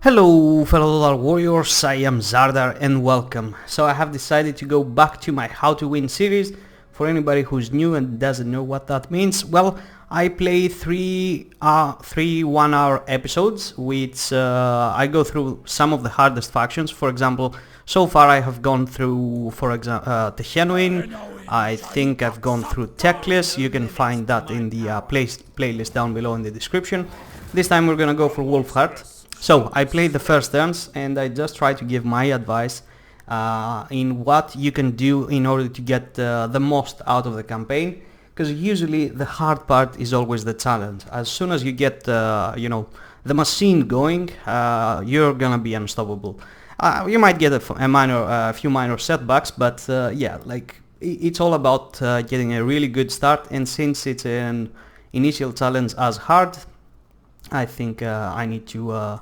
Hello fellow Total Warriors, I am Zardar and welcome. So I have decided to go back to my How to Win series. For anybody who's new and doesn't know what that means, well, I play three 1-hour episodes which I go through some of the hardest factions. For example, so far I have gone through, for example, Genuine. I think I've gone through Techless. You can find that in the playlist down below in the description. This time we're gonna go for WULFHART. So I played the first turns and I just try to give my advice in what you can do in order to get the most out of the campaign, because usually the hard part is always the challenge. As soon as you get the machine going, you're gonna be unstoppable. You might get a few minor setbacks, but yeah, like it's all about getting a really good start, and since it's an initial challenge as hard, I think I need to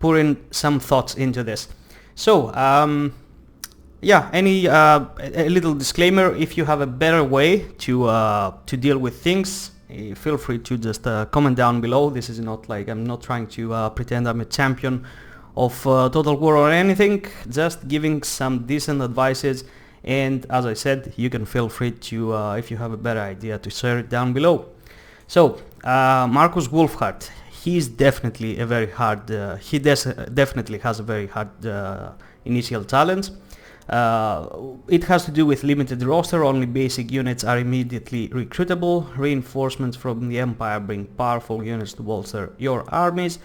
pour in some thoughts into this. So yeah, a little disclaimer: if you have a better way to deal with things, feel free to just comment down below. This is not like, I'm not trying to pretend I'm a champion of Total War or anything, just giving some decent advices. And as I said, you can feel free to, if you have a better idea, to share it down below. So Marcus WULFHART, he's definitely a very hard, definitely has a very hard initial challenge. It has to do with limited roster, only basic units are immediately recruitable. Reinforcements from the Empire bring powerful units to bolster your armies.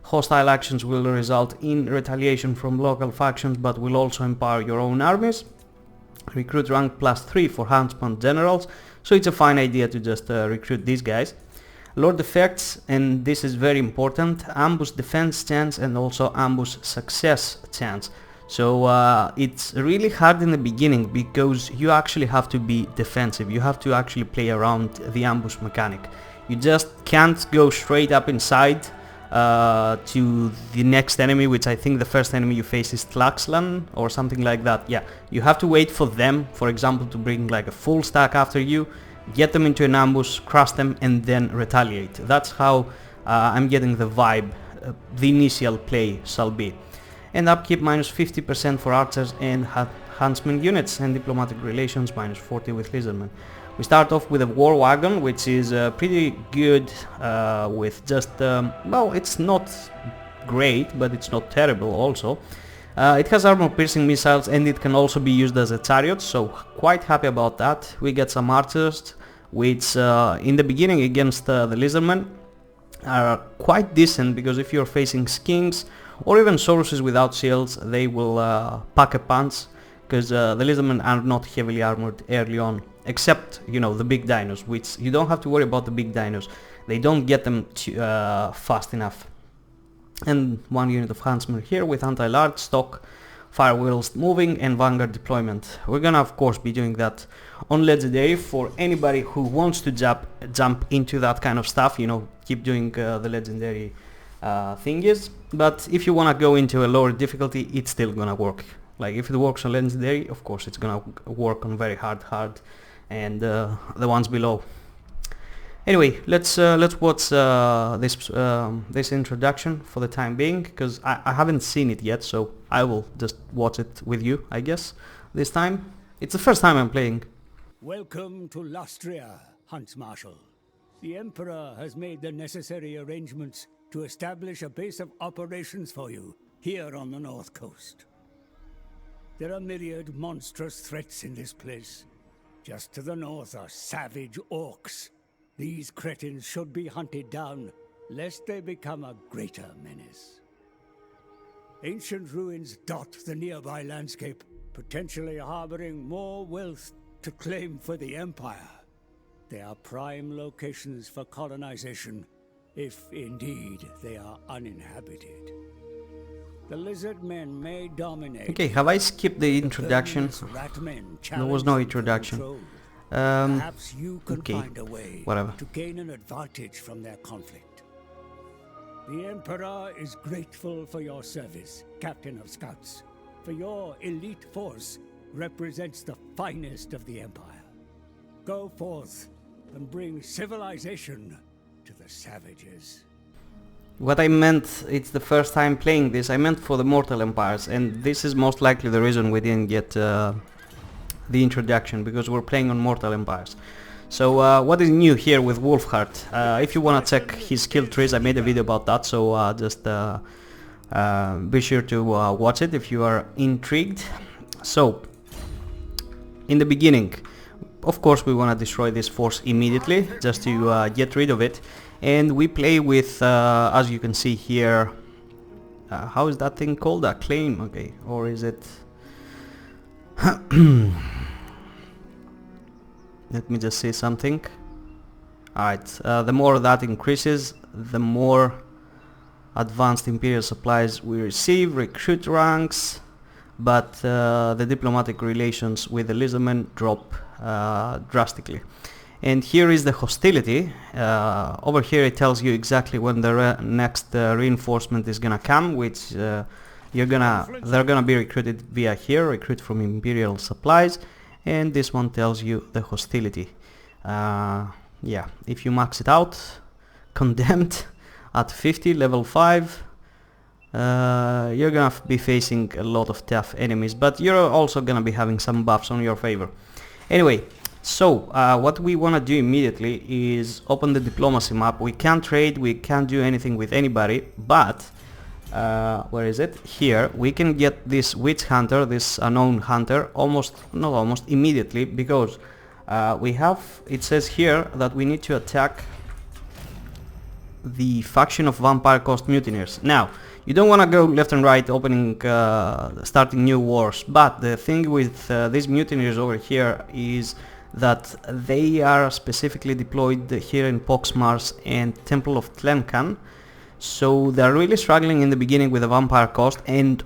Hostile actions will result in retaliation from local factions, but will also empower your own armies. Recruit rank +3 for Huntsman generals, so it's a fine idea to just recruit these guys. Lord effects, and this is very important: ambush defense chance and also ambush success chance. So it's really hard in the beginning because you actually have to be defensive. You have to actually play around the ambush mechanic. You just can't go straight up inside to the next enemy, which I think the first enemy you face is Tlaxlan or something like that. Yeah, you have to wait for them, for example, to bring like a full stack after you, get them into an ambush, crush them, and then retaliate. That's how I'm getting the vibe the initial play shall be. And upkeep -50% for archers and huntsman units, and diplomatic relations -40 with lizardmen. We start off with a war wagon, which is pretty good with just, well, it's not great, but it's not terrible also. It has armor piercing missiles and it can also be used as a chariot, so quite happy about that. We get some archers, which in the beginning against the lizardmen are quite decent, because if you're facing skinks or even sources without shields, they will pack a punch, because the lizardmen are not heavily armored early on, except, you know, the big dinos, which you don't have to worry about the big dinos. They don't get them fast enough. And one unit of huntsmen here with anti-large, stock, fire wheels moving, and vanguard deployment. We're gonna of course be doing that on legendary for anybody who wants to jump into that kind of stuff, you know, keep doing the legendary thingies. But if you wanna go into a lower difficulty, it's still gonna work. Like if it works on legendary, of course it's gonna work on very hard and the ones below. Anyway, let's watch this introduction for the time being, because I haven't seen it yet, so I will just watch it with you, I guess, this time. It's the first time I'm playing. Welcome to Lastria, Hunt Marshal. The Emperor has made the necessary arrangements to establish a base of operations for you here on the North Coast. There are myriad monstrous threats in this place. Just to the north are savage orcs. These cretins should be hunted down, lest they become a greater menace. Ancient ruins dot the nearby landscape, potentially harboring more wealth to claim for the Empire. They are prime locations for colonization, if indeed they are uninhabited. The lizard men may dominate. Okay, have I skipped the introduction? There was no introduction. Perhaps you can okay, find a way whatever. to gain an advantage from their conflict. The Emperor is grateful for your service, Captain of Scouts, for your elite force represents the finest of the Empire. Go forth and bring civilization to the savages. what I meant, it's the first time playing this, I meant for the Mortal Empires, and this is most likely the reason we didn't get the introduction, because we're playing on Mortal Empires. So what is new here with WULFHART? If you wanna check his skill trees, I made a video about that, so just be sure to watch it if you are intrigued. So, in the beginning, of course we wanna destroy this force immediately, just to get rid of it. And we play with, as you can see here, how is that thing called? A claim, okay, or is it... Let me just say something. Alright, the more that increases, the more advanced imperial supplies we receive, recruit ranks, but the diplomatic relations with the lizardmen drop drastically. And here is the hostility. Over here it tells you exactly when the next reinforcement is gonna come, which they're gonna be recruited via here, recruit from imperial supplies. And this one tells you the hostility. Yeah, if you max it out, condemned at 50, level 5, you're gonna be facing a lot of tough enemies, but you're also gonna be having some buffs on your favor. Anyway, so what we wanna do immediately is open the diplomacy map. We can't trade, we can't do anything with anybody, but where is it? Here we can get this witch hunter, this unknown hunter, not almost immediately, because we have, it says here that we need to attack the faction of vampire coast mutineers. Now you don't want to go left and right opening starting new wars, but the thing with these mutineers over here is that they are specifically deployed here in Poxmars and Temple of Tlemcan. So they're really struggling in the beginning with the vampire coast, and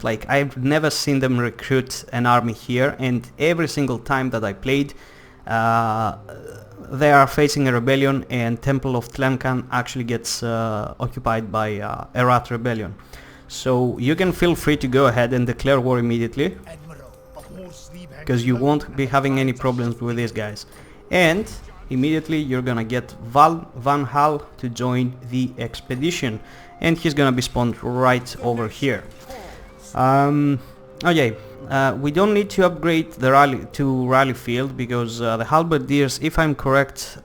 like I've never seen them recruit an army here, and every single time that I played they are facing a rebellion, and Temple of Tlemcan actually gets occupied by a rat rebellion. So you can feel free to go ahead and declare war immediately, because you won't be having any problems with these guys. And immediately you're gonna get Van Hal to join the expedition, and he's gonna be spawned right over here. Okay, we don't need to upgrade the rally field, because the halberdiers, if I'm correct,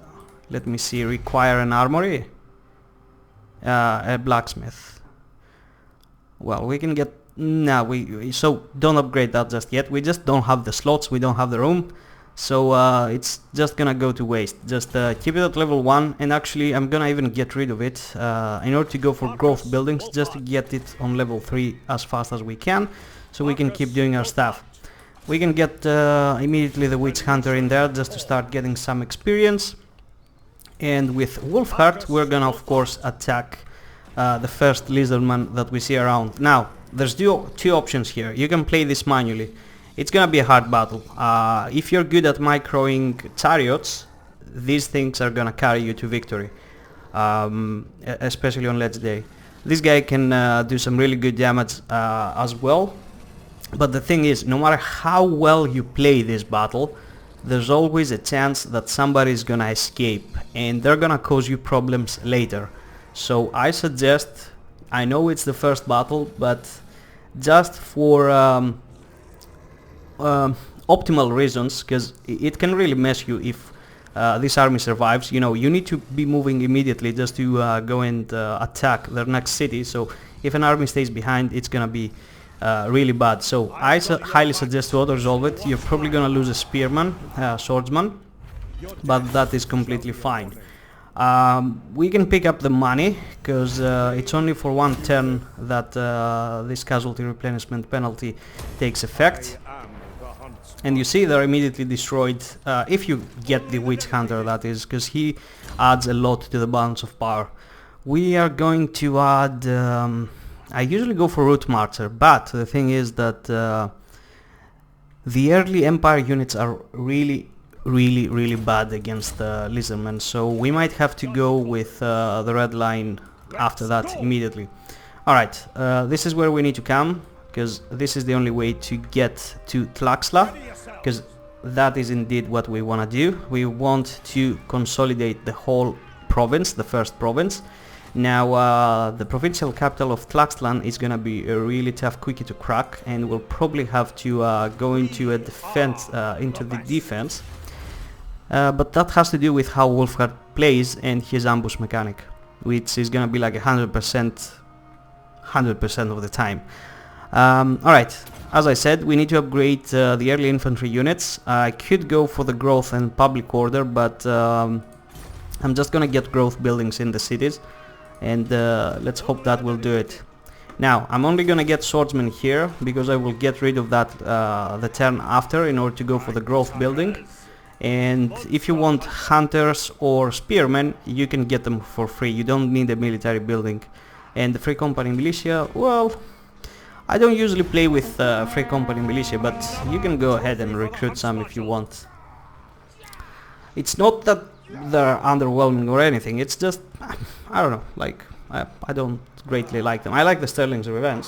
let me see, require an armory, a blacksmith. Well, we can get, so don't upgrade that just yet. We just don't have the slots, we don't have the room. So it's just gonna go to waste. Just keep it at level 1, and actually I'm gonna even get rid of it in order to go for growth buildings, just to get it on level 3 as fast as we can, so we can keep doing our stuff. We can get immediately the witch hunter in there, just to start getting some experience. And with WULFHART we're gonna of course attack the first lizardman that we see around. Now there's two options here. You can play this manually. It's gonna be a hard battle. If you're good at microing chariots, these things are gonna carry you to victory, especially on Let's Day. This guy can do some really good damage as well, but the thing is, no matter how well you play this battle, there's always a chance that somebody's gonna escape, and they're gonna cause you problems later. So I suggest, I know it's the first battle, but just for optimal reasons, because it can really mess you if this army survives. You know, you need to be moving immediately just to go and attack their next city. So if an army stays behind, it's gonna be really bad. So I highly suggest to auto-resolve it. You're probably gonna lose a spearman, swordsman, but that is completely fine. We can pick up the money, because it's only for one turn that this casualty replenishment penalty takes effect. And you see they're immediately destroyed, if you get the witch hunter, that is, because he adds a lot to the balance of power. We are going to add, I usually go for root marcher, but the thing is that the early empire units are really bad against lizardmen, so we might have to go with the red line after that immediately. Alright, this is where we need to come, because this is the only way to get to Tlaxla, because that is indeed what we want to do. We want to consolidate the whole province, the first province, and you see they're immediately destroyed. If you get the witch hunter, that is, because he adds a lot to the balance of power. We are going to add, I usually go for root marcher, but the thing is that the early empire units are really bad against lizardmen, so we might have to go with the red line after that immediately. Alright, this is where we need to come, because this is the only way to get to Tlaxla, because that is indeed what we want to do. We want to consolidate the whole province, the first province, Now the provincial capital of Tlaxcalan is gonna be a really tough quickie to crack, and we'll probably have to go into a defense, into the defense. But that has to do with how WULFHART plays and his ambush mechanic, which is gonna be like 100% of the time. Alright, as I said, we need to upgrade the early infantry units. I could go for the growth and public order, but I'm just gonna get growth buildings in the cities, and let's hope that will do it. Now, I'm only gonna get swordsmen here, because I will get rid of that the turn after in order to go for the growth building. And if you want hunters or spearmen, you can get them for free. You don't need a military building. And the free company militia, well, I don't usually play with free company militia, but you can go ahead and recruit some if you want. It's not that they're underwhelming or anything, it's just, I don't know, like, I don't greatly like them. I like the Sterling's Revenge.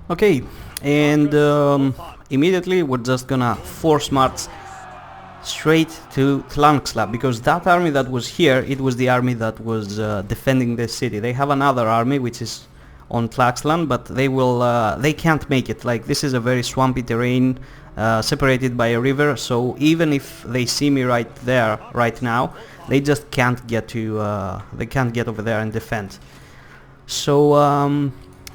Okay, and immediately we're just gonna force march straight to Tlaxcalan, because that army that was here, it was the army that was defending the city. They have another army which is on Tlaxcalan, but they can't make it. Like, this is a very swampy terrain, separated by a river, so even if they see me right there, right now, they just can't get to, they can't get over there and defend. So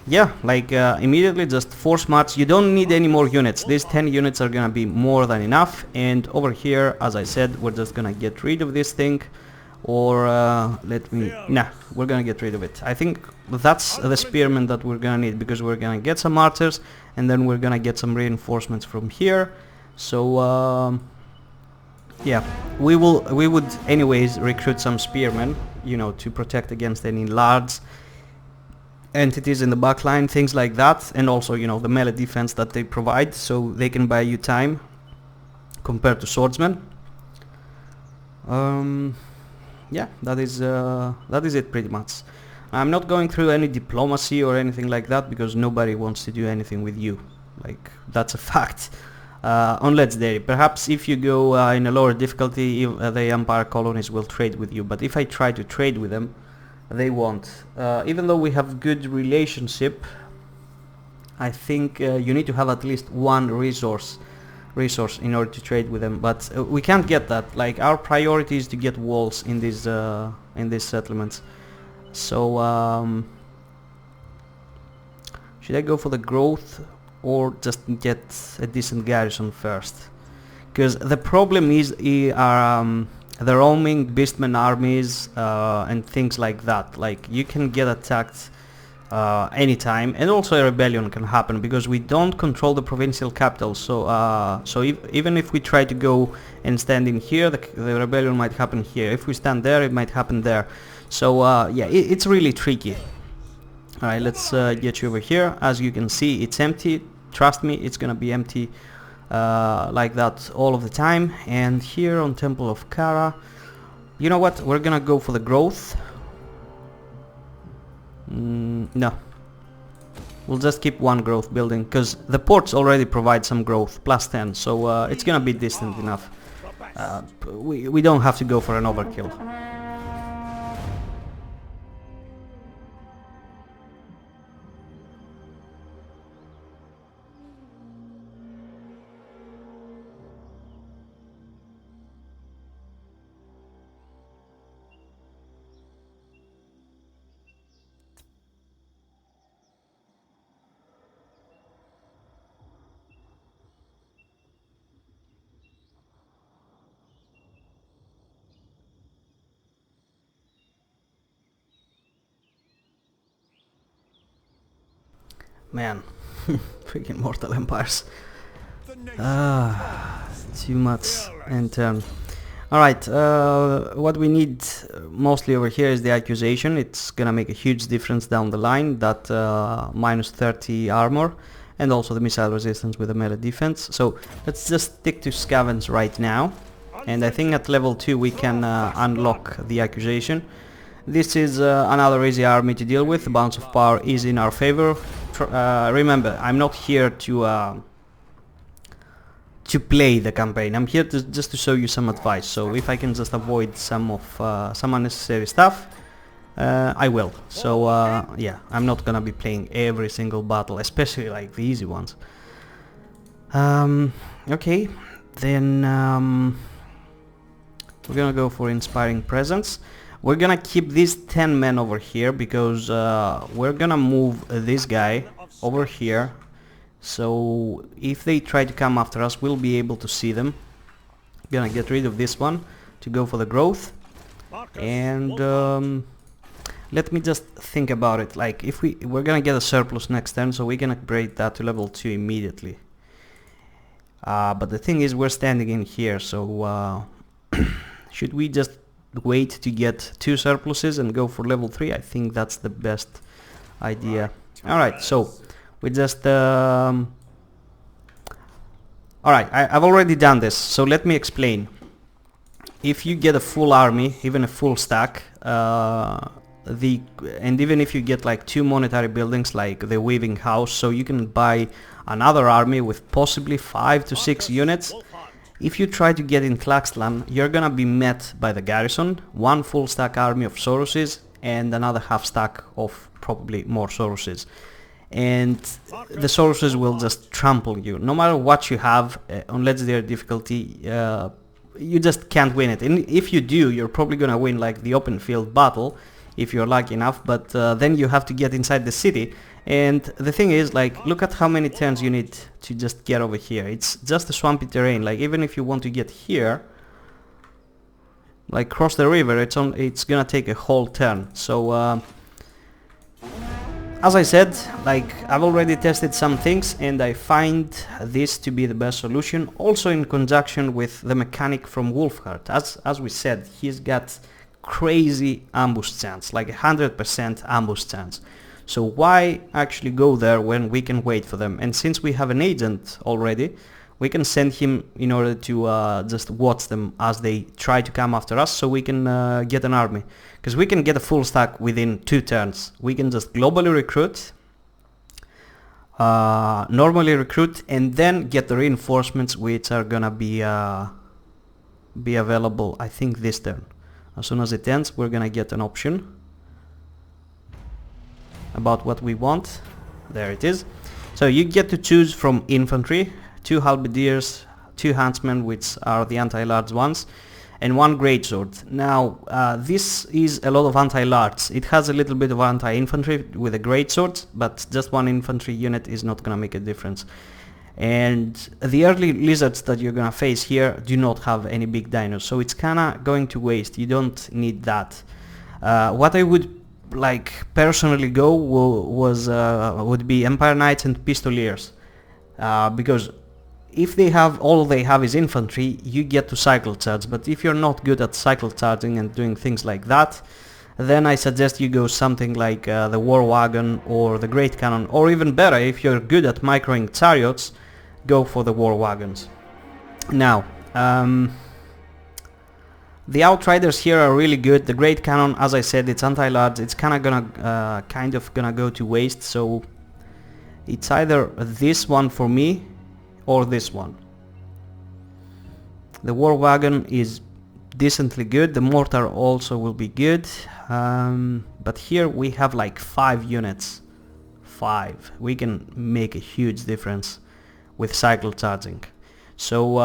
yeah, like immediately just force march. You don't need any more units. These 10 units are gonna be more than enough. And over here, as I said, we're just gonna get rid of this thing, or we're gonna get rid of it. I think that's the spearmen that we're gonna need, because we're gonna get some archers, and then we're gonna get some reinforcements from here. So yeah, we would anyways recruit some spearmen, you know, to protect against any large entities in the backline, things like that, and also, you know, the melee defense that they provide, so they can buy you time compared to swordsmen. Yeah, that is it pretty much. I'm not going through any diplomacy or anything like that, because nobody wants to do anything with you. Like, that's a fact. On Legendary, perhaps if you go in a lower difficulty, the Empire colonies will trade with you, but if I try to trade with them, they won't. Even though we have good relationship, I think you need to have at least one resource in order to trade with them, but we can't get that. Like, our priority is to get walls in these settlements. So should I go for the growth or just get a decent garrison first? Because the problem is the roaming beastmen armies and things like that. Like, you can get attacked anytime, and also a rebellion can happen, because we don't control the provincial capital. So even if we try to go and stand in here, the rebellion might happen here. If we stand there, it might happen there. So yeah, it's really tricky. Alright, let's get you over here. As you can see, it's empty. Trust me, it's gonna be empty like that all of the time. And here on Temple of Kara, you know what, we're gonna go for the growth. No, we'll just keep one growth building, because the ports already provide some growth, plus 10, so it's gonna be distant enough. We don't have to go for an overkill. Man, freaking Mortal Empires. too much and turn. Alright, what we need mostly over here is the accusation. It's gonna make a huge difference down the line, that minus 30 armor, and also the missile resistance with the melee defense. So let's just stick to scavenge right now, and I think at level 2 we can unlock the accusation. This is another easy army to deal with. The balance of power is in our favor. Remember, I'm not here to play the campaign. I'm here just to show you some advice. So if I can just avoid some unnecessary stuff, I will. So yeah, I'm not gonna be playing every single battle, especially like the easy ones. Okay, then we're gonna go for inspiring presence. We're gonna keep these 10 men over here because we're gonna move this guy over here. So if they try to come after us, we'll be able to see them. Gonna get rid of this one to go for the growth. And let me just think about it. Like if we're gonna get a surplus next turn, so we can upgrade that to level 2 immediately. But the thing is, we're standing in here, so should we just wait to get 2 surpluses and go for level 3? I think that's the best idea. Alright, so we just alright, I've already done this, so let me explain. If you get a full army, even a full stack, and even if you get like 2 monetary buildings like the weaving house, so you can buy another army with possibly 5 to 6 units. If you try to get in Tlaxcalan, you're gonna be met by the garrison, 1 full stack army of Soroses and another half stack of probably more Soroses. And the Soroses will just trample you. No matter what you have on legendary difficulty, you just can't win it. And if you do, you're probably gonna win like the open field battle, if you're lucky enough, but then you have to get inside the city. And the thing is, like, look at how many turns you need to just get over here. It's just a swampy terrain. Like, even if you want to get here, like cross the river, it's gonna take a whole turn. So as I said, like, I've already tested some things and I find this to be the best solution, also in conjunction with the mechanic from WULFHART. As we said, he's got crazy ambush chance, like 100% ambush chance. So why actually go there when we can wait for them? And since we have an agent already, we can send him in order to just watch them as they try to come after us, so we can get an army. Because we can get a full stack within 2 turns. We can just globally recruit, normally recruit, and then get the reinforcements, which are gonna be available, I think, this turn. As soon as it ends, we're gonna get an option about what we want. There it is. So you get to choose from infantry, 2 halberdiers, 2 huntsmen, which are the anti-large ones, and 1 greatsword. Now this is a lot of anti-large. It has a little bit of anti-infantry with a greatsword, but just 1 infantry unit is not gonna make a difference. And the early lizards that you're gonna face here do not have any big dinos, so it's kinda going to waste. You don't need that. What I would like personally go would be Empire Knights and Pistoliers, because if they have all they have is infantry, you get to cycle charge. But if you're not good at cycle charging and doing things like that, then I suggest you go something like the War Wagon or the Great Cannon, or even better, if you're good at microing chariots, go for the War Wagons. Now, the Outriders here are really good. The Great Cannon, as I said, it's anti-large. It's kind of gonna go to waste. So it's either this one for me or this one. The War Wagon is decently good. The Mortar also will be good. But here we have like 5 units. 5. We can make a huge difference with cycle charging. So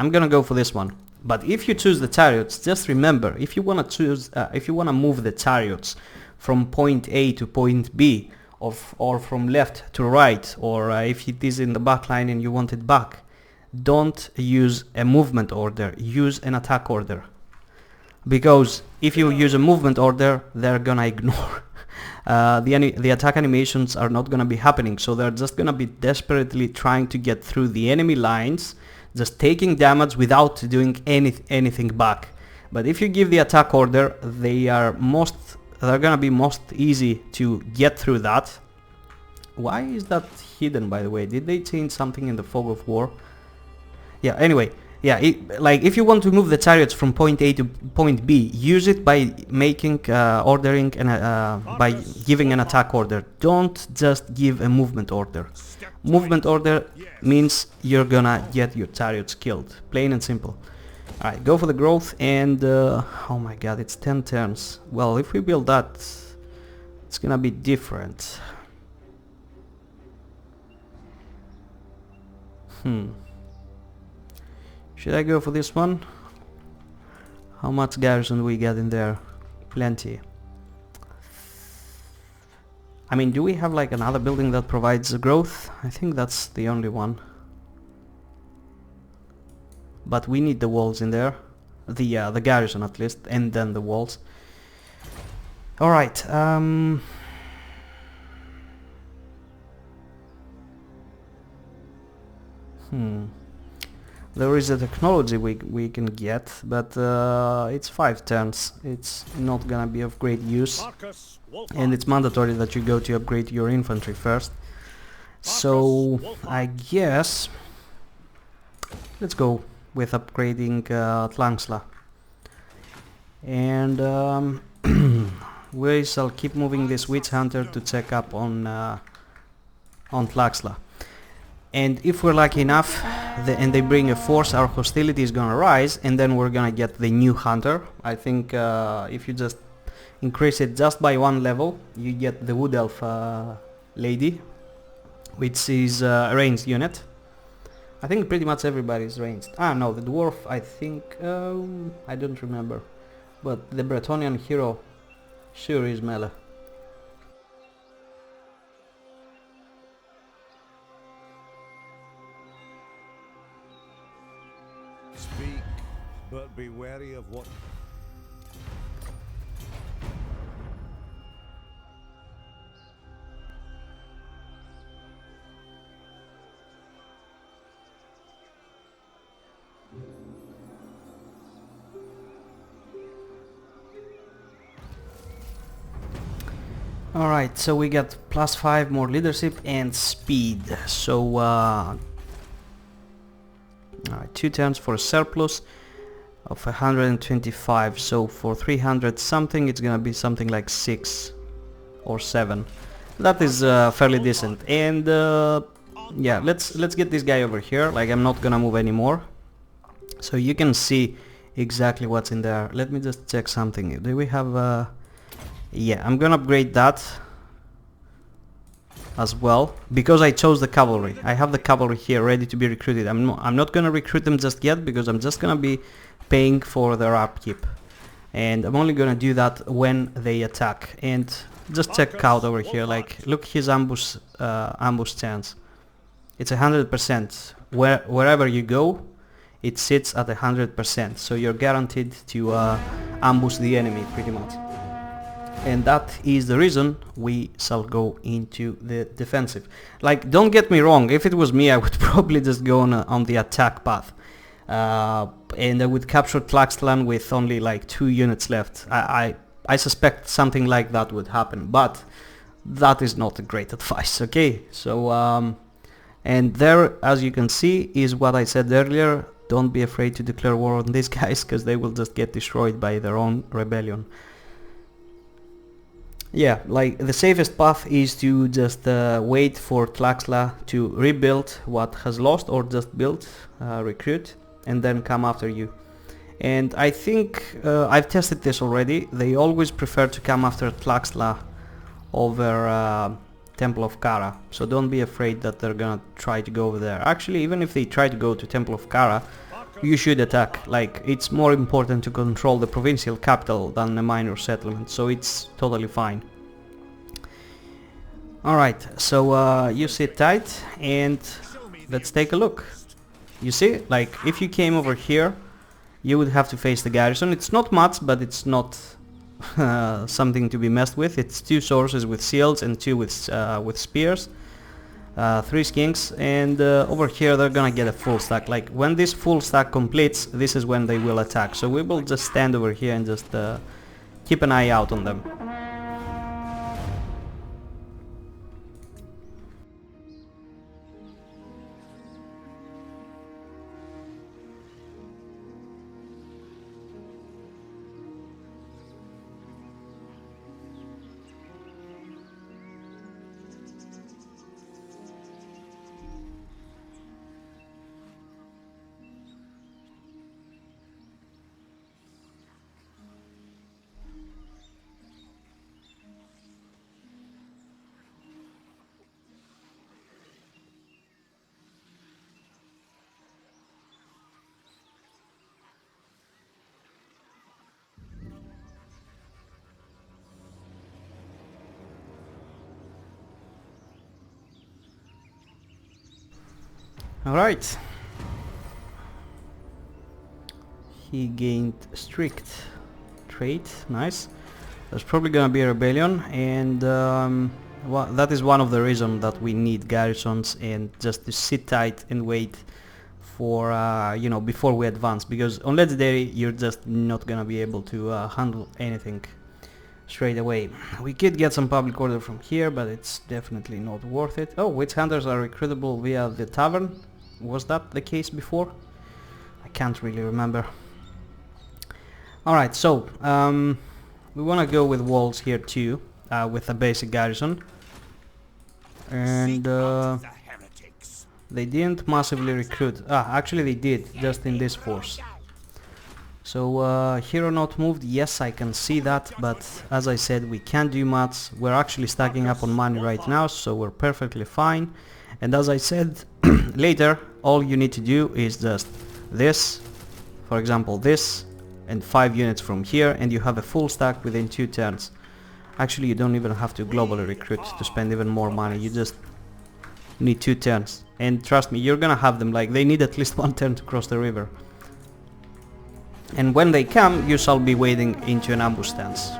I'm gonna go for this one. But if you choose the chariots, just remember, if you wanna choose, if you wanna move the chariots from point A to point B, or from left to right, or if it is in the back line and you want it back, don't use a movement order, use an attack order. Because if you use a movement order, they're gonna ignore the attack animations are not gonna be happening, so they're just gonna be desperately trying to get through the enemy lines, just taking damage without doing anything back. But if you give the attack order, they're gonna be most easy to get through that. Why is that hidden, by the way? Did they change something in the Fog of War? Yeah, anyway, yeah, like if you want to move the chariots from point A to point B, use it by making ordering and by giving an attack order. Don't just give a movement order. Movement order means you're gonna get your chariots killed, plain and simple. Alright, go for the growth, and oh my god, it's 10 turns. Well, if we build that, it's gonna be different. Should I go for this one? How much garrison do we get in there? Plenty. I mean, do we have like another building that provides growth? I think that's the only one. But we need the walls in there. The garrison at least, and then the walls. Alright, there is a technology we can get, but it's 5 turns. It's not gonna be of great use, and it's mandatory that you go to upgrade your infantry first. So I guess let's go with upgrading Tlangsla, and we shall keep moving this witch hunter to check up on Tlaxla. And if we're lucky enough and they bring a force, our hostility is gonna rise, and then we're gonna get the new hunter. I think if you just increase it just by 1 level, you get the wood elf lady, which is a ranged unit. I think pretty much everybody is ranged. Ah no, the dwarf, I think, I don't remember, but the Bretonian hero sure is melee. Speak, but be wary of what... Alright, so we got +5 more leadership and speed. So alright, 2 turns for a surplus of 125. So for 300 something, it's gonna be something like 6 or 7. That is fairly decent. And yeah, let's get this guy over here. Like, I'm not gonna move anymore, so you can see exactly what's in there. Let me just check something. Do we have yeah, I'm gonna upgrade that as well, because I chose the cavalry. I have the cavalry here ready to be recruited. I'm not gonna recruit them just yet, because I'm just gonna be paying for their upkeep, and I'm only gonna do that when they attack. And just check out over here, like, look his ambush chance. It's 100%. Wherever you go, it sits at 100%, so you're guaranteed to ambush the enemy pretty much. And that is the reason we shall go into the defensive. Like, don't get me wrong, if it was me, I would probably just go on the attack path, and I would capture Tlaxtlan with only like 2 units left. I suspect something like that would happen, but that is not a great advice. Okay, so and there, as you can see, is what I said earlier. Don't be afraid to declare war on these guys, because they will just get destroyed by their own rebellion. Yeah, like, the safest path is to just wait for Tlaxla to rebuild what has lost, or just build, recruit, and then come after you. And I think I've tested this already. They always prefer to come after Tlaxla over Temple of Kara, so don't be afraid that they're gonna try to go over there. Actually, even if they try to go to Temple of Kara, you should attack. Like, it's more important to control the provincial capital than a minor settlement, so it's totally fine. Alright, so you sit tight and let's take a look. You see, like, if you came over here, you would have to face the garrison. It's not much, but it's not something to be messed with. It's 2 sources with shields and 2 with spears. 3 skinks, and over here they're gonna get a full stack. Like when this full stack completes, this is when they will attack. So we will just stand over here and just keep an eye out on them. Alright. He gained strict trait, nice. There's probably gonna be a rebellion, and that is one of the reasons that we need garrisons and just to sit tight and wait for, you know, before we advance, because on legendary you're just not gonna be able to handle anything straight away. We could get some public order from here, but it's definitely not worth it. Oh, witch hunters are recruitable via the tavern. Was that the case before? I can't really remember. Alright, so we want to go with walls here too, with a basic garrison. And they didn't massively recruit. Actually they did, just in this force. So hero not moved, yes, I can see that, but as I said, we can't do much. We're actually stacking up on money right now, so we're perfectly fine. And as I said, later, all you need to do is just this, for example this, and 5 units from here, and you have a full stack within 2 turns. Actually, you don't even have to globally recruit to spend even more money, you just need 2 turns. And trust me, you're gonna have them, like, they need at least 1 turn to cross the river. And when they come, you shall be waiting into an ambush stance.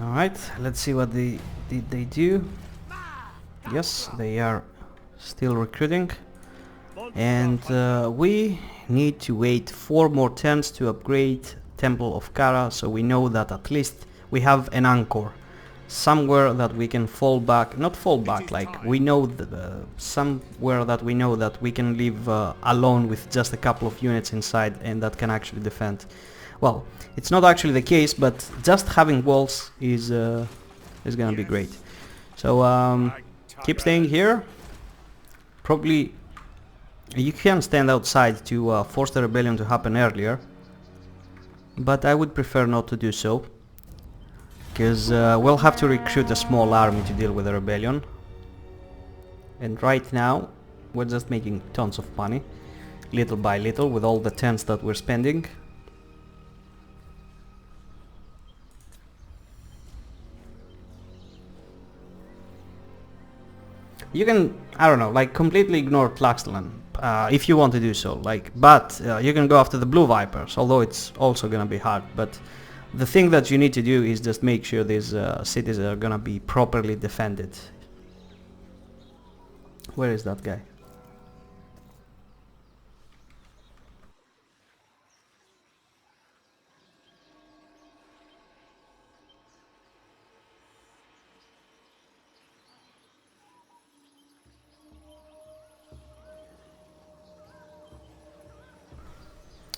Alright, let's see what they do. Yes, they are still recruiting. And we need to wait 4 more turns to upgrade Temple of Kara, so we know that at least we have an anchor. Somewhere that we can fall back, not fall back, like we know somewhere that we know that we can live alone with just a couple of units inside and that can actually defend. Well, it's not actually the case, but just having walls is gonna be great. So keep staying here. Probably you can stand outside to force the rebellion to happen earlier, but I would prefer not to do so, because we'll have to recruit a small army to deal with the rebellion. And right now we're just making tons of money, little by little, with all the turns that we're spending. You can, I don't know, like completely ignore Tlaxcalan if you want to do so, like, but you can go after the Blue Vipers, although it's also gonna be hard. But the thing that you need to do is just make sure these cities are gonna be properly defended. Where is that guy?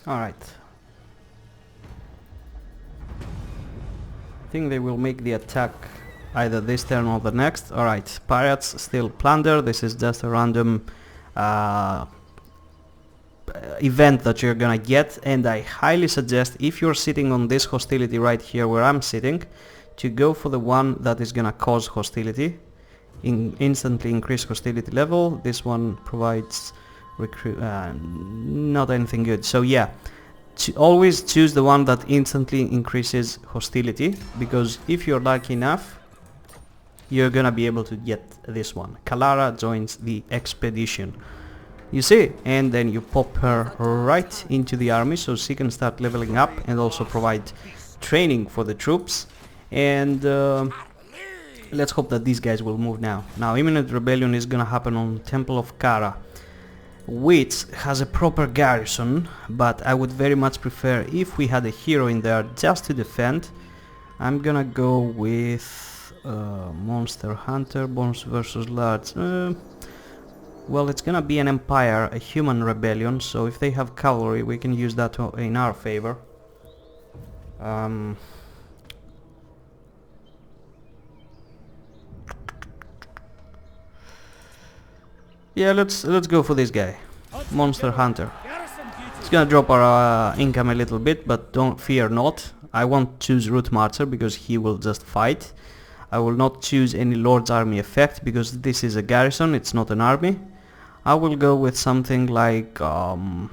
Alright. I think they will make the attack either this turn or the next. Alright, pirates still plunder. This is just a random event that you're gonna get, and I highly suggest, if you're sitting on this hostility right here where I'm sitting, to go for the one that is gonna cause hostility. Instantly increase hostility level. This one provides not anything good. So yeah, always choose the one that instantly increases hostility, because if you're lucky enough, you're gonna be able to get this one. Kalara joins the expedition. You see, and then you pop her right into the army so she can start leveling up and also provide training for the troops. And let's hope that these guys will move now. Now, imminent rebellion is gonna happen on Temple of Kara, which has a proper garrison, but I would very much prefer if we had a hero in there just to defend. I'm gonna go with Monster Hunter, Bones versus Large. Well, it's gonna be an empire, a human rebellion, so if they have cavalry we can use that in our favor. Yeah, let's go for this guy, Monster Hunter. It's gonna drop our income a little bit, but don't fear not. I won't choose Root Marcher because he will just fight. I will not choose any Lord's Army effect because this is a garrison, it's not an army. I will go with something like +5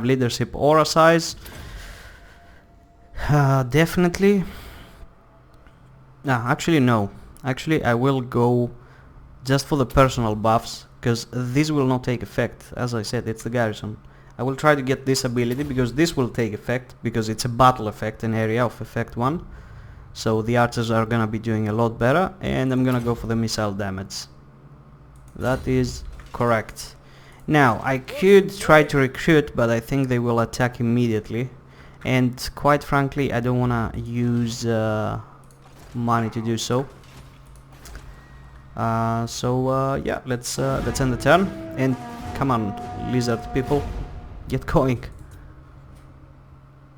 leadership aura size. Definitely. Actually no. Actually I will go just for the personal buffs, because this will not take effect. As I said, it's the garrison. I will try to get this ability because this will take effect, because it's a battle effect, an area of effect 1. So the archers are gonna be doing a lot better, and I'm gonna go for the missile damage. That is correct. Now, I could try to recruit, but I think they will attack immediately. And quite frankly, I don't wanna use money to do so. Yeah, let's end the turn. And come on, lizard people, get going.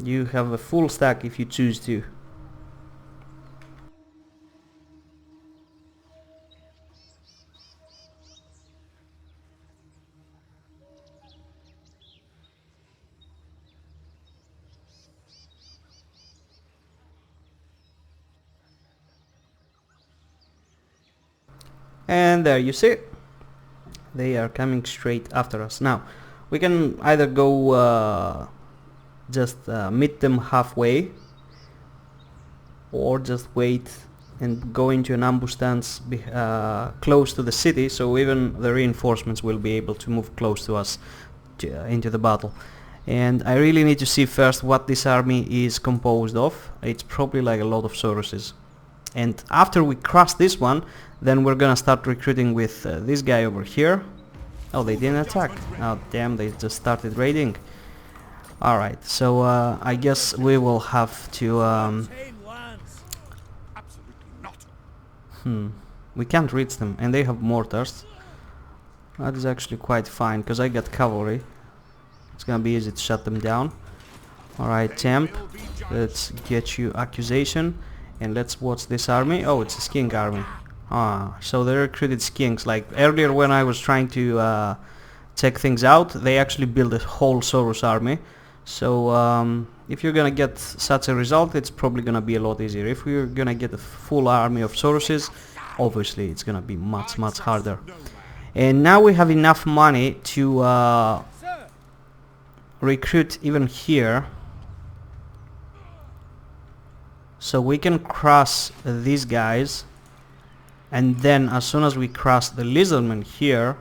You have a full stack if you choose to. And there you see, they are coming straight after us. Now, we can either go just meet them halfway, or just wait and go into an ambush stance close to the city, so even the reinforcements will be able to move close to us into the battle. And I really need to see first what this army is composed of. It's probably like a lot of Sauruses. And after we crush this one, then we're gonna start recruiting with this guy over here. Oh, they didn't attack. Oh damn, they just started raiding. Alright, so I guess we will have to we can't reach them, and they have mortars. That is actually quite fine, because I got cavalry. It's gonna be easy to shut them down. Alright, Temp, let's get you accusation. And let's watch this army. Oh, it's a skink army. So they recruited skinks. Like earlier when I was trying to check things out, they actually built a whole Saurus army. So if you're gonna get such a result, it's probably gonna be a lot easier. If we're gonna get a full army of Sauruses, obviously it's gonna be much harder. And now we have enough money to recruit even here. So we can crush these guys, and then as soon as we crush the lizardmen here,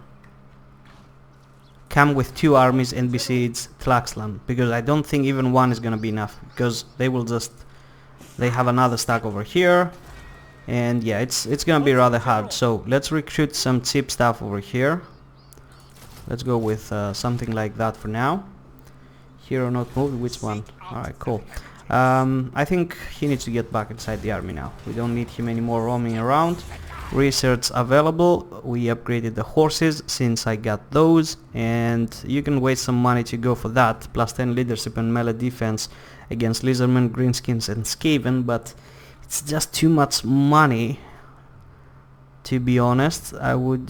come with 2 armies and besiege Tlaxlan, because I don't think even one is gonna be enough, because they will just, they have another stack over here, and yeah, it's gonna be rather hard. So let's recruit some cheap stuff over here. Let's go with something like that for now. Hero not moved, which one? Alright, cool. I think he needs to get back inside the army now. We don't need him anymore roaming around. research available. We upgraded the horses since I got those, and you can waste some money to go for that. Plus 10 leadership and melee defense against lizardmen, greenskins and skaven, but it's just too much money, to be honest. I would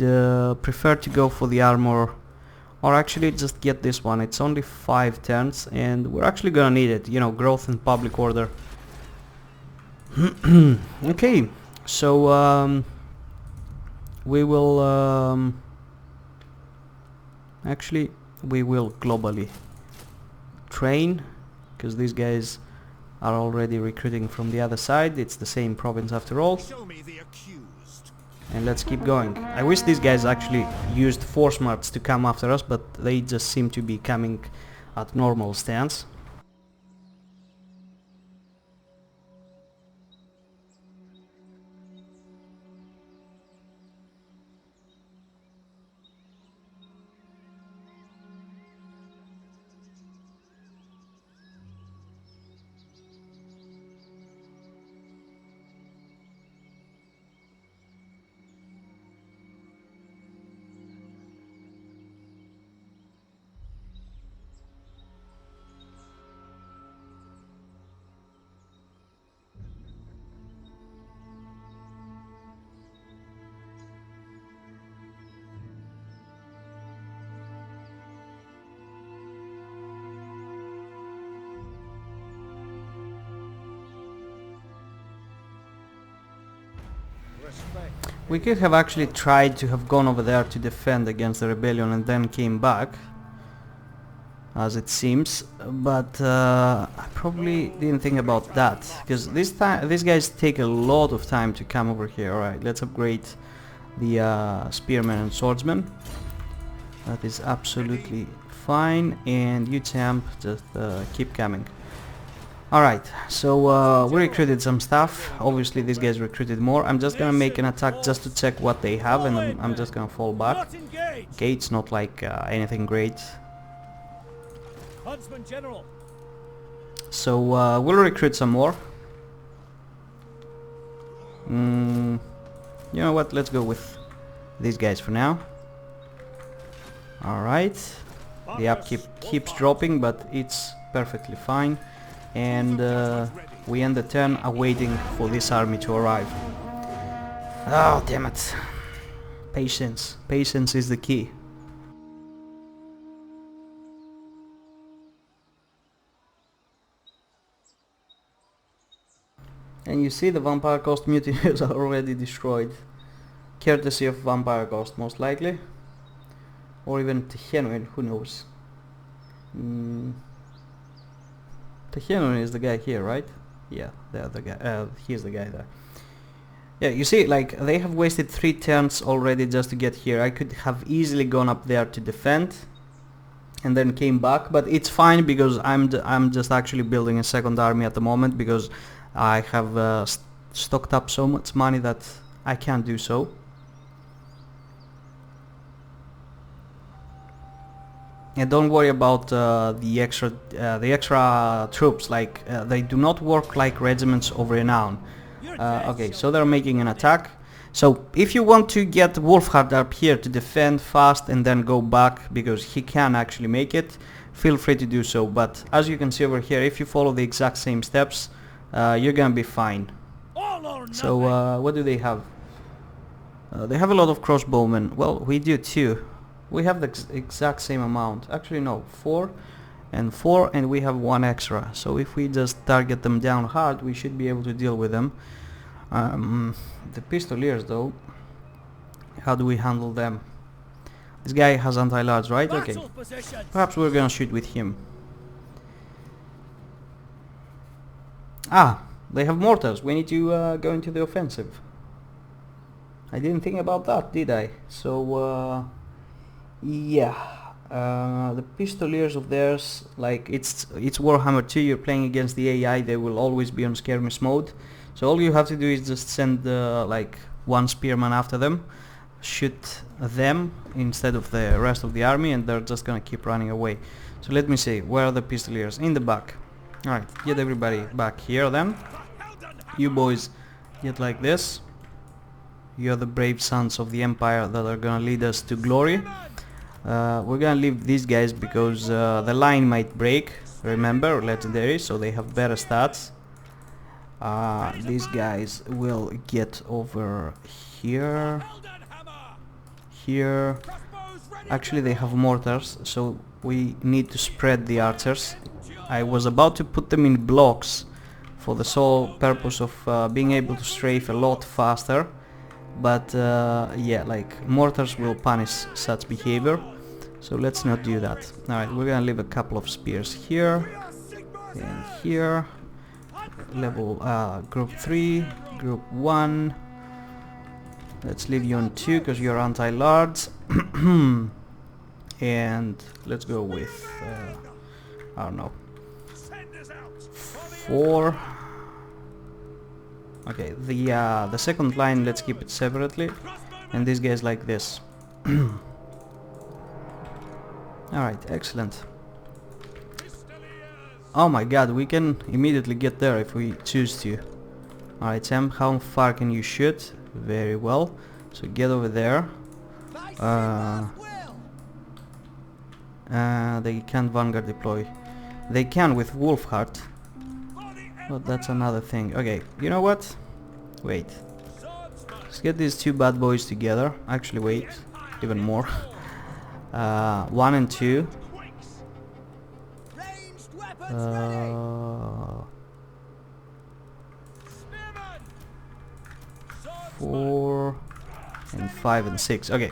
prefer to go for the armor, or actually just get this one. It's only 5 turns and we're actually gonna need it, you know, growth and public order. Okay, so we will actually we will globally train, because these guys are already recruiting from the other side. It's the same province after all. Show me the accused. And let's keep going. I wish these guys actually used force marks to come after us, but they just seem to be coming at normal stance. Respect. We could have actually tried to have gone over there to defend against the rebellion and then came back, as it seems, but I probably didn't think about that, because these guys take a lot of time to come over here. Alright, let's upgrade the spearmen and swordsmen. That is absolutely fine, and you champ, just keep coming. Alright, so we recruited some stuff. Obviously these guys recruited more. I'm just gonna make an attack just to check what they have, and I'm just gonna fall back. Okay, it's not like anything great. Huntsman General. So we'll recruit some more. You know what, let's go with these guys for now. Alright, the upkeep keeps dropping, but it's perfectly fine. And we end the turn awaiting for this army to arrive. Oh, damn it. Patience. Patience is the key. And you see the Vampire Coast mutineers are already destroyed. Courtesy of Vampire Coast, most likely. Or even Tehenuin, who knows. Tehenuin is the guy here, right? Yeah, they're the guy. He's the guy there. Yeah, you see, like, they have wasted 3 turns already just to get here. I could have easily gone up there to defend and then came back, but it's fine because I'm just actually building a second army at the moment, because I have stocked up so much money that I can't do so. And don't worry about the extra troops. Like they do not work like regiments of renown. Okay, so they're making an attack. So if you want to get WULFHART up here to defend fast and then go back, because he can actually make it, feel free to do so. But as you can see over here, if you follow the exact same steps, you're gonna be fine. So what do they have? They have a lot of crossbowmen. Well, we do too. We have the exact same amount. Actually no, 4 and 4, and we have 1 extra. So if we just target them down hard, we should be able to deal with them. The pistoliers though, how do we handle them? This guy has anti-large, right? Okay. Perhaps we're gonna shoot with him. Ah, they have mortars. We need to go into the offensive. I didn't think about that, did I? So yeah, the pistoliers of theirs, like it's Warhammer 2, you're playing against the AI, they will always be on skirmish mode. So all you have to do is just send like 1 spearman after them, shoot them instead of the rest of the army, and they're just gonna keep running away. So let me see, where are the pistoliers? In the back. Alright, get everybody back here then. You boys get like this. You're the brave sons of the Empire that are gonna lead us to glory. We're gonna leave these guys because the line might break. Remember, legendary, so they have better stats. These guys will get over here. Here. Actually, they have mortars, so we need to spread the archers. I was about to put them in blocks for the sole purpose of being able to strafe a lot faster, but yeah, like mortars will punish such behavior, so let's not do that. Alright, we're gonna leave a couple of spears here and here. Level group 3, group 1. Let's leave you on 2 because you're anti-large. And let's go with I don't know, 4. Okay, the second line, let's keep it separately, and these guys like this. Alright, excellent. Oh my god, we can immediately get there if we choose to. Alright, Sam, how far can you shoot? Very well. So get over there. They can't vanguard deploy. They can with WULFHART, but that's another thing. Okay, you know what? Wait. Let's get these two bad boys together. Actually, wait. Even more. 1 and 2. 4 and 5 and 6. Okay,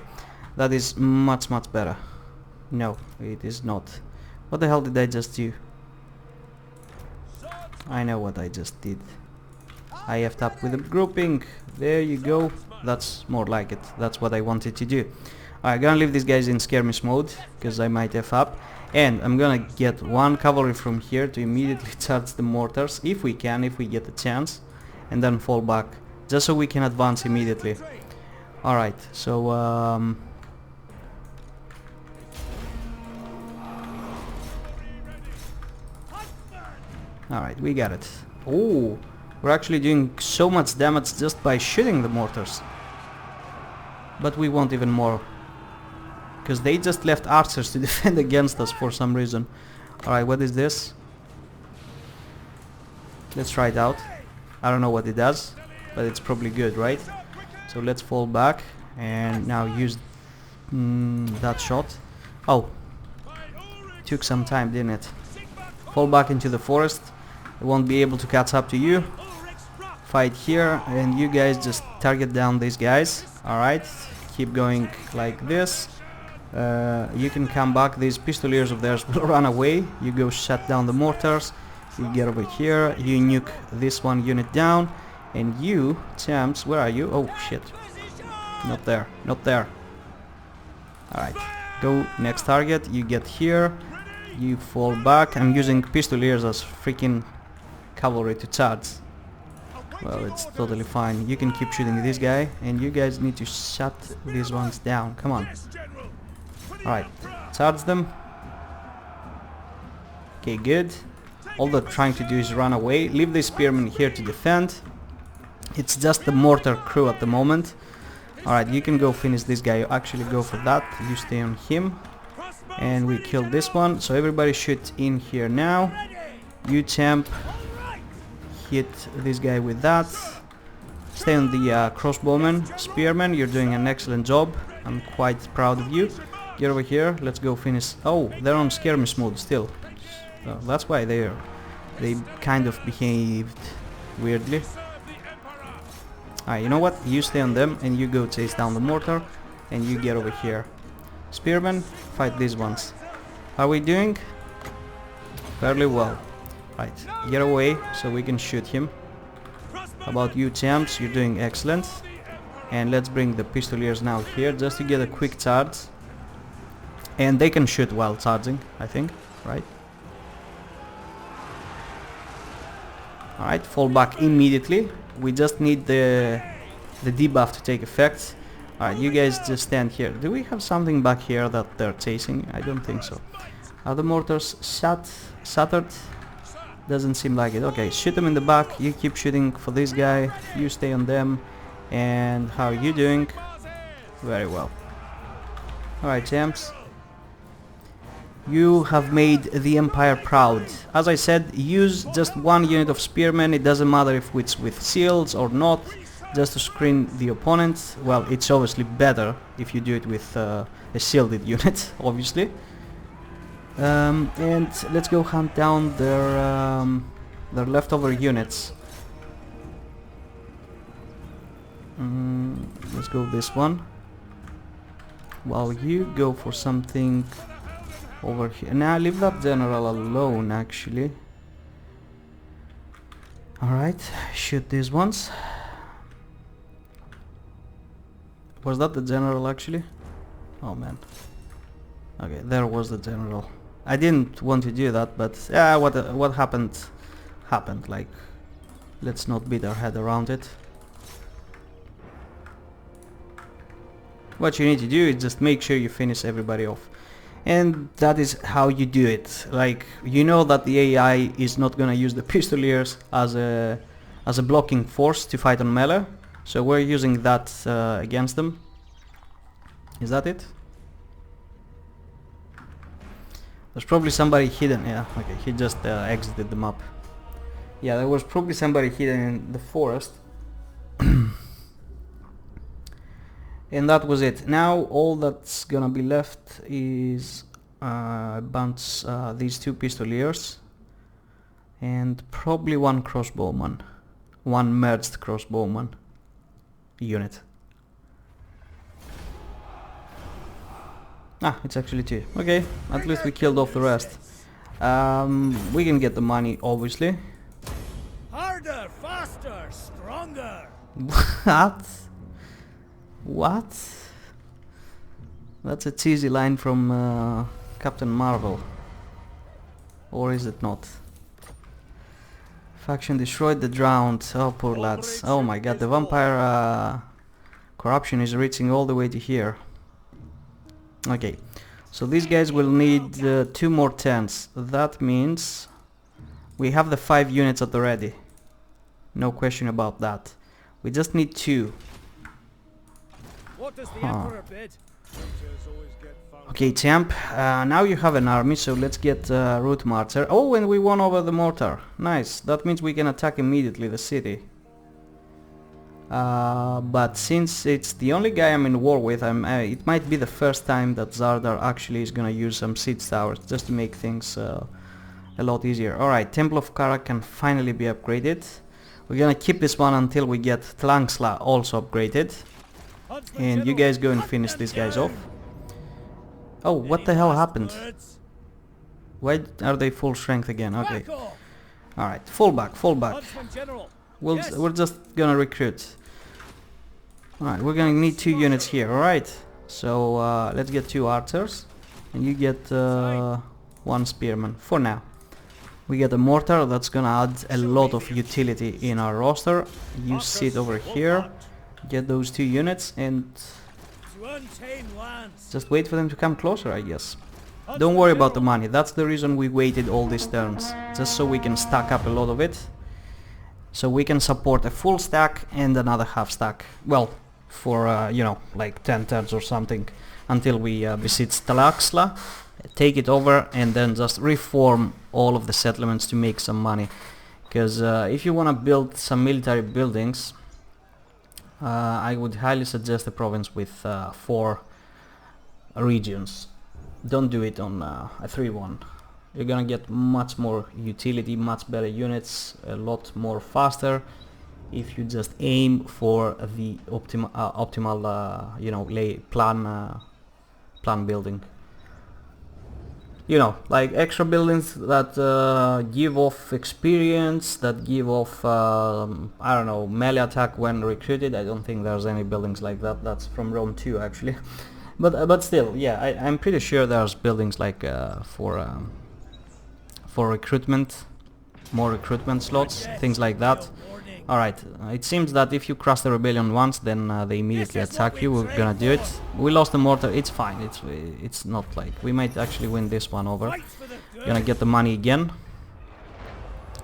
that is much better. No, it is not. What the hell did I just do? I know what I just did. I effed up with the grouping. There you go. That's more like it. That's what I wanted to do. I'm gonna leave these guys in skirmish mode because I might F up. And I'm gonna get one cavalry from here to immediately charge the mortars, if we can, if we get a chance, and then fall back, just so we can advance immediately. Alright, so alright, we got it. Oh, we're actually doing so much damage just by shooting the mortars. But we want even more, because they just left archers to defend against us for some reason. Alright, what is this? Let's try it out. I don't know what it does, but it's probably good, right? So let's fall back and now use that shot. Oh, took some time, didn't it? Fall back into the forest. I won't be able to catch up to you. Fight here, and you guys just target down these guys. Alright, keep going like this. You can come back. These pistoliers of theirs will run away. You go shut down the mortars. You get over here. You nuke this one unit down. And you, champs, where are you? Oh shit. Not there. Not there. Alright. Go next target. You get here. You fall back. I'm using pistoliers as freaking cavalry to charge. Well, it's totally fine. You can keep shooting this guy. And you guys need to shut these ones down. Come on. Alright, charge them. Okay, good. All they're trying to do is run away. Leave the spearmen here to defend. It's just the mortar crew at the moment. Alright, you can go finish this guy. Actually go for that. You stay on him. And we kill this one. So everybody shoot in here now. You champ, hit this guy with that. Stay on the crossbowmen. Spearmen, you're doing an excellent job. I'm quite proud of you. Get over here, let's go finish. Oh, they're on skirmish mode still. That's why they kind of behaved weirdly. Alright, you know what? You stay on them and you go chase down the mortar and you get over here. Spearmen, fight these ones. How are we doing? Fairly well. Right, get away so we can shoot him. How about you champs? You're doing excellent. And let's bring the pistoliers now here just to get a quick charge. And they can shoot while charging, I think, right? Alright, fall back immediately. We just need the debuff to take effect. Alright, you guys just stand here. Do we have something back here that they're chasing? I don't think so. Are the mortars shattered? Doesn't seem like it. Okay, shoot them in the back. You keep shooting for this guy. You stay on them. And how are you doing? Very well. Alright, champs. You have made the Empire proud. As I said, use just one unit of spearmen. It doesn't matter if it's with shields or not, just to screen the opponent. Well, it's obviously better if you do it with a shielded unit, obviously. And let's go hunt down their leftover units. Let's go this one. While you go for something over here. Now leave that general alone, actually. Alright, shoot these ones. Was that the general, actually? Oh man. Okay, there was the general. I didn't want to do that, but yeah, what happened happened. Like, let's not beat our head around it. What you need to do is just make sure you finish everybody off. And that is how you do it. Like, you know that the AI is not gonna use the pistoliers as a blocking force to fight on melee. So we're using that against them. Is that it? There's probably somebody hidden. Yeah, okay, he just exited the map. Yeah, there was probably somebody hidden in the forest. And that was it. Now all that's gonna be left is these two pistoliers and probably one crossbowman, one merged crossbowman unit. Ah, it's actually two. Okay, at least we killed off the rest. We can get the money, obviously. Harder, faster, stronger. What? What? That's a cheesy line from Captain Marvel. Or is it not? Faction destroyed the drowned. Oh, poor lads. Oh my god, the vampire corruption is reaching all the way to here. Okay, so these guys will need 2 more tents. That means we have the 5 units at the ready. No question about that. We just need 2. What does the Emperor bid? Okay, champ, now you have an army, so let's get Root Marcher. Oh, and we won over the mortar. Nice, that means we can attack immediately the city. But since it's the only guy I'm in war with, it might be the first time that Zardar actually is gonna use some siege towers, just to make things a lot easier. Alright, Temple of Kara can finally be upgraded. We're gonna keep this one until we get Tlangsla also upgraded. And you guys go and finish these guys off. Oh, what the hell happened? Why are they full strength again? Okay. Alright, fall back, fall back. We're just gonna recruit. Alright, we're gonna need 2 units here, alright? So let's get 2 archers. And you get 1 spearman, for now. We get a mortar, that's gonna add a lot of utility in our roster. You sit over here, get those 2 units, and just wait for them to come closer, I guess. Don't worry about the money, that's the reason we waited all these turns. Just so we can stack up a lot of it. So we can support a full stack and another half stack. Well, for, you know, like 10 turns or something. Until we besiege Talaxla, take it over, and then just reform all of the settlements to make some money. Because if you want to build some military buildings, I would highly suggest a province with 4 regions. Don't do it on a 3-1. You're gonna get much more utility, much better units, a lot more faster if you just aim for the optimal, you know, plan building. You know, like extra buildings that give off experience, that give off, I don't know, melee attack when recruited. I don't think there's any buildings like that. That's from Rome 2 actually. But still, yeah, I'm pretty sure there's buildings like for recruitment, more recruitment slots, things like that. Alright, it seems that if you crush the rebellion once, then they immediately attack you. We're gonna do it. We lost the mortar, it's fine, it's not like... We might actually win this one over. Gonna get the money again.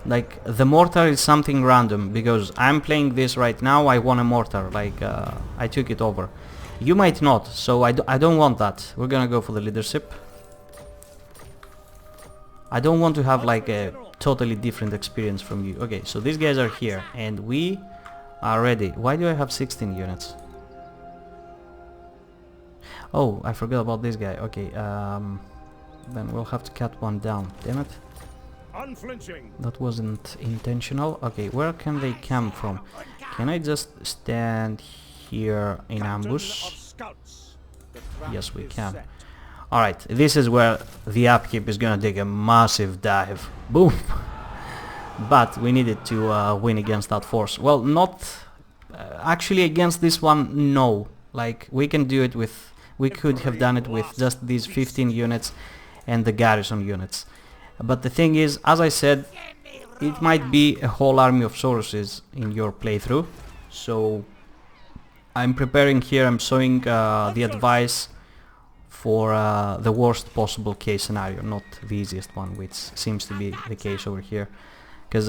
Like, the mortar is something random, because I'm playing this right now, I want a mortar, like, I took it over. You might not, so I don't want that. We're gonna go for the leadership. I don't want to have like a totally different experience from you. Okay, so these guys are here, and we are ready. Why do I have 16 units? Oh, I forgot about this guy. Okay, then we'll have to cut one down. Damn it. Unflinching. That wasn't intentional. Okay, where can they come from? Can I just stand here in ambush? Yes, we can. Alright, this is where the upkeep is gonna take a massive dive. Boom! But we needed to win against that force. Well, not... actually against this one, no. Like, we can do it with... we could have done it with just these 15 units and the garrison units. But the thing is, as I said, it might be a whole army of Sauruses in your playthrough. So I'm preparing here, I'm showing the advice for the worst possible case scenario, not the easiest one, which seems to be the case over here. Because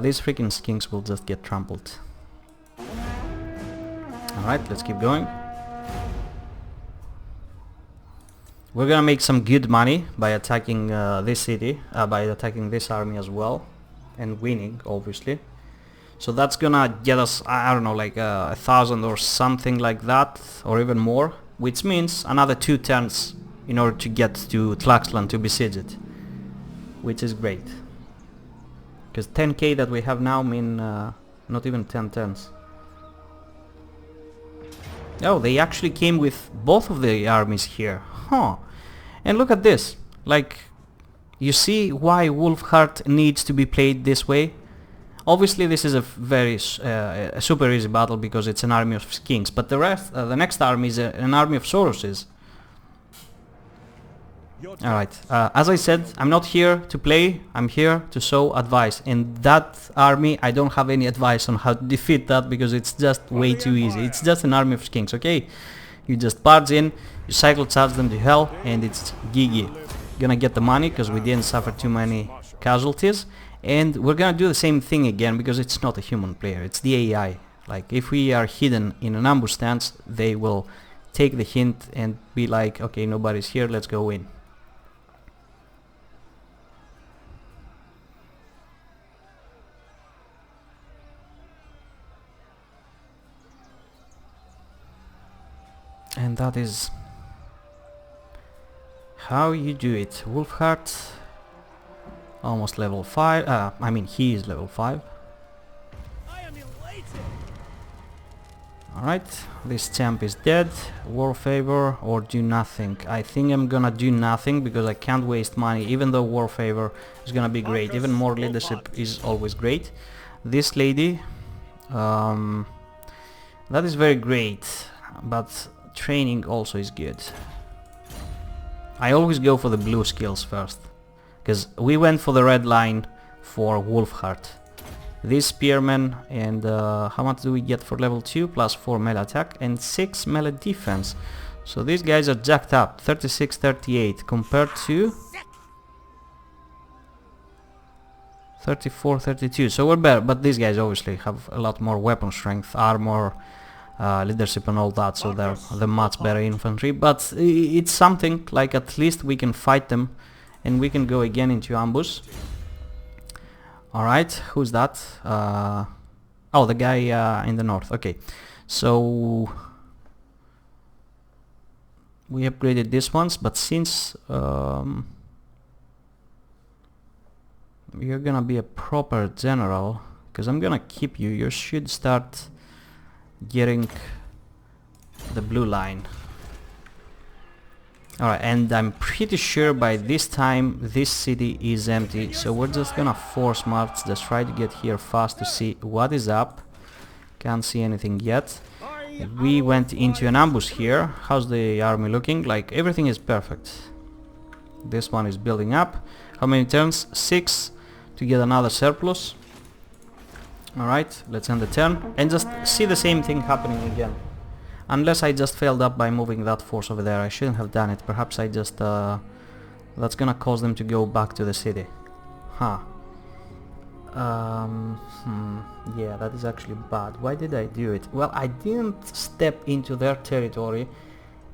these freaking skinks will just get trampled. Alright, let's keep going. We're gonna make some good money by attacking this city, by attacking this army as well, and winning, obviously. So that's gonna get us, I don't know, like 1,000 or something like that, or even more, which means another 2 turns in order to get to Tlaxlan to besiege it, which is great. Because 10k that we have now mean not even 10 turns. Oh, they actually came with both of the armies here. Huh. And look at this. Like, you see why WULFHART needs to be played this way? Obviously this is a very a super easy battle because it's an army of skinks, but the rest, the next army is an army of Sauruses. Alright, as I said, I'm not here to play, I'm here to show advice. And that army, I don't have any advice on how to defeat that because it's just way too easy. It's just an army of skinks, okay? You just barge in, you cycle charge them to hell, and it's gigi. Gonna get the money because we didn't suffer too many casualties. And we're gonna do the same thing again because it's not a human player, it's the AI. Like, if we are hidden in an ambush stance, they will take the hint and be like, okay, nobody's here, let's go in. And that is how you do it. WULFHART, almost level 5, I mean he is level 5. Alright, this champ is dead. War favor or do nothing. I think I'm gonna do nothing because I can't waste money, even though war favor is gonna be great. Even more leadership is always great. This lady, that is very great, but training also is good. I always go for the blue skills first, because we went for the red line for WULFHART. This spearman, and how much do we get for level 2? Plus 4 melee attack and 6 melee defense. So these guys are jacked up, 36, 38 compared to 34, 32. So we're better, but these guys obviously have a lot more weapon strength, armor, leadership and all that, so they're the much better infantry. But it's something, like at least we can fight them and we can go again into ambush. Alright, who's that? Oh, the guy in the north. Okay, so we upgraded these ones, but since you're gonna be a proper general, because I'm gonna keep you, you should start getting the blue line. Alright, and I'm pretty sure by this time this city is empty, so we're just gonna force march, just try to get here fast to see what is up. Can't see anything yet. We went into an ambush here. How's the army looking? Like, everything is perfect. This one is building up. How many turns? 6 to get another surplus. Alright, let's end the turn and just see the same thing happening again. Unless I just failed up by moving that force over there. I shouldn't have done it. Perhaps I just... that's gonna cause them to go back to the city. Huh. Yeah, that is actually bad. Why did I do it? Well, I didn't step into their territory,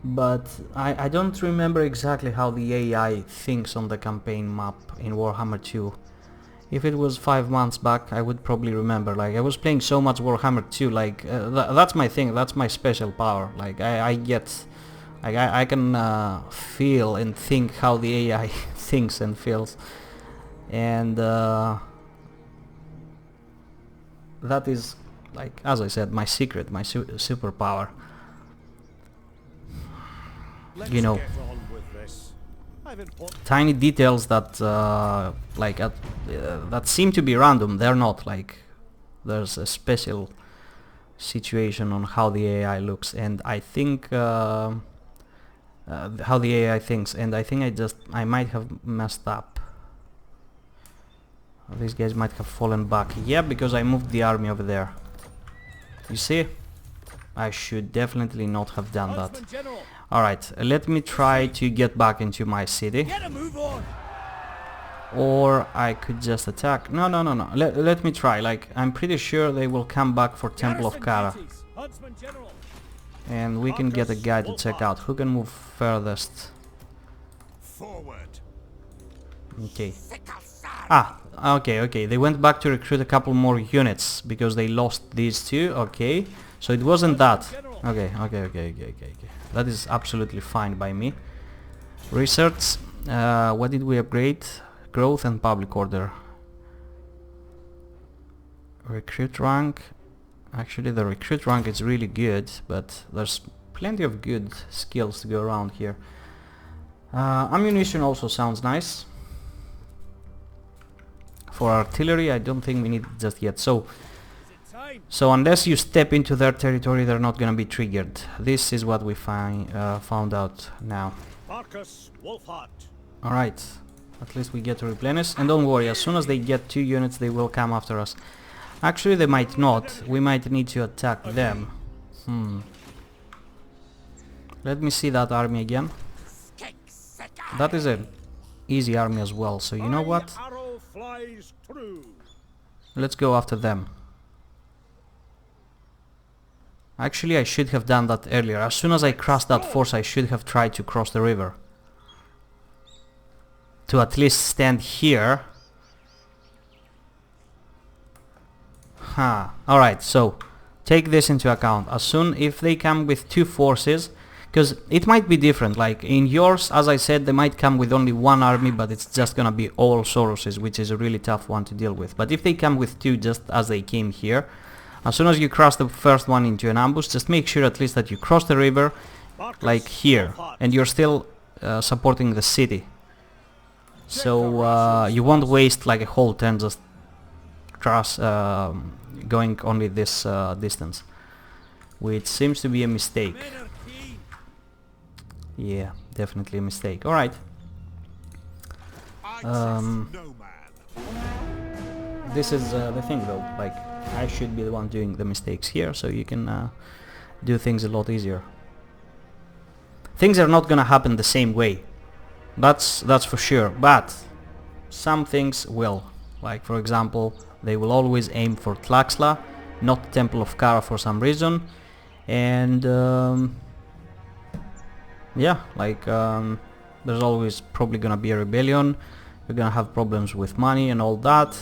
but I don't remember exactly how the AI thinks on the campaign map in Warhammer 2. If it was 5 months back, I would probably remember. Like, I was playing so much Warhammer 2, like, that's my thing, that's my special power. Like, I get... Like, I can feel and think how the AI thinks and feels. And that is, like, as I said, my secret, my superpower. You know, tiny details that that seem to be random, they're not. Like, there's a special situation on how the AI looks, and I think how the AI thinks, and I think I might have messed up. These guys might have fallen back. Yeah, because I moved the army over there. You see? I should definitely not have done that. Alright, let me try to get back into my city. Or I could just attack. No. Let me try. Like, I'm pretty sure they will come back for Temple of Kara. And we can get a guy to check out. Who can move furthest? Forward. Okay. Ah, okay. They went back to recruit a couple more units because they lost these two. Okay. So it wasn't that. Okay. That is absolutely fine by me. Research. What did we upgrade? Growth and public order. Recruit rank. Actually, the recruit rank is really good, but there's plenty of good skills to go around here. Ammunition also sounds nice. For artillery, I don't think we need it just yet. So unless you step into their territory, they're not gonna be triggered. This is what we found out now. Alright, at least we get to replenish. And don't worry, as soon as they get 2 units, they will come after us. Actually, they might not. We might need to attack them. Let me see that army again. That is an easy army as well, so you know what? Let's go after them. Actually, I should have done that earlier. As soon as I crossed that force, I should have tried to cross the river. To at least stand here. Alright, so take this into account. As soon if they come with 2 forces, because it might be different. Like in yours, as I said, they might come with only 1 army, but it's just gonna be all Soroses, which is a really tough one to deal with. But if they come with 2, just as they came here, as soon as you cross the first one into an ambush, just make sure at least that you cross the river, like here, and you're still supporting the city. So you won't waste like a whole turn just cross going only this distance, which seems to be a mistake. Yeah, definitely a mistake. Alright. This is the thing though, like I should be the one doing the mistakes here, so you can do things a lot easier. Things are not gonna happen the same way, that's for sure, but some things will. Like for example, they will always aim for Tlaxla, not Temple of Kara for some reason, and yeah, like there's always probably gonna be a rebellion. We're gonna have problems with money and all that.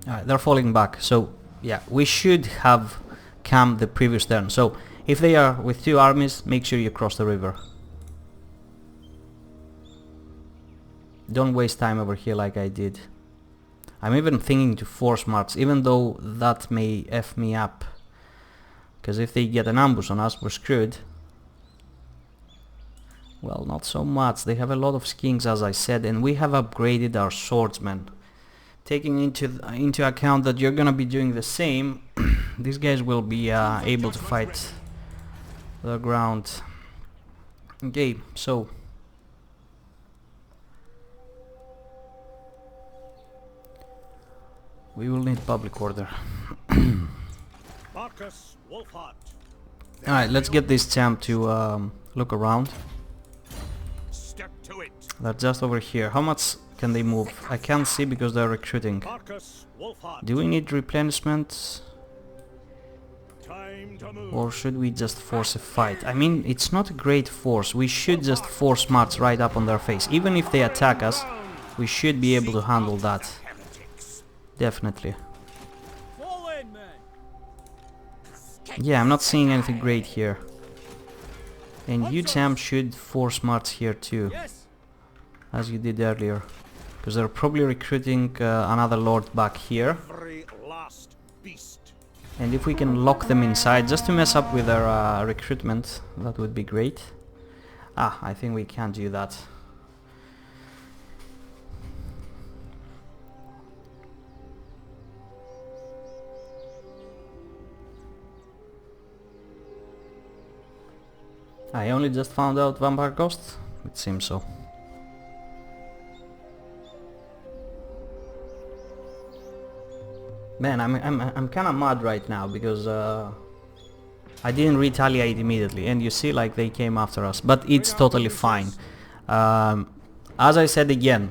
Alright, they're falling back, so yeah, we should have come the previous turn. So if they are with 2 armies, make sure you cross the river. Don't waste time over here like I did. I'm even thinking to force march, even though that may F me up. Because if they get an ambush on us, we're screwed. Well, not so much. They have a lot of skins, as I said, and we have upgraded our swordsmen. Taking into account that you're gonna be doing the same, these guys will be able to fight the ground. Okay, so we will need public order. Alright, let's get this champ to look around. They're just over here. How much can they move? I can't see because they're recruiting. Marcus WULFHART. Do we need replenishment? Time to move. Or should we just force a fight? I mean, it's not a great force. We should just force march right up on their face. Even if they attack us, we should be able to handle that. Definitely. Yeah, I'm not seeing anything great here. And you, champ, should force march here too, as you did earlier. Because they're probably recruiting another lord back here. Every last beast. And if we can lock them inside, just to mess up with their recruitment, that would be great. Ah, I think we can't do that. I only just found out Vampire Ghost? It seems so. Man, I'm kind of mad right now because I didn't retaliate immediately, and you see, like, they came after us, but it's totally fine. As I said again,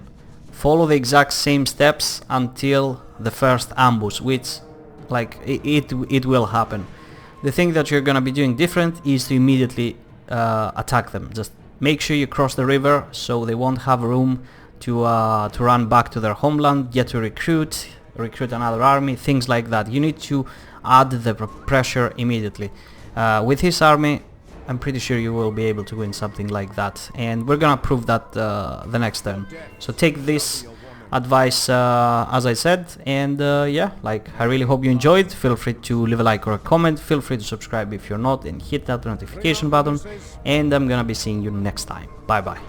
follow the exact same steps until the first ambush, which, like, it will happen. The thing that you're gonna be doing different is to immediately attack them. Just make sure you cross the river so they won't have room to run back to their homeland, get to recruit another army, things like that. You need to add the pressure immediately. With his army, I'm pretty sure you will be able to win something like that, and we're gonna prove that the next turn. So take this advice as I said, and yeah, like, I really hope you enjoyed. Feel free to leave a like or a comment, feel free to subscribe if you're not, and hit that notification button, and I'm gonna be seeing you next time. Bye bye.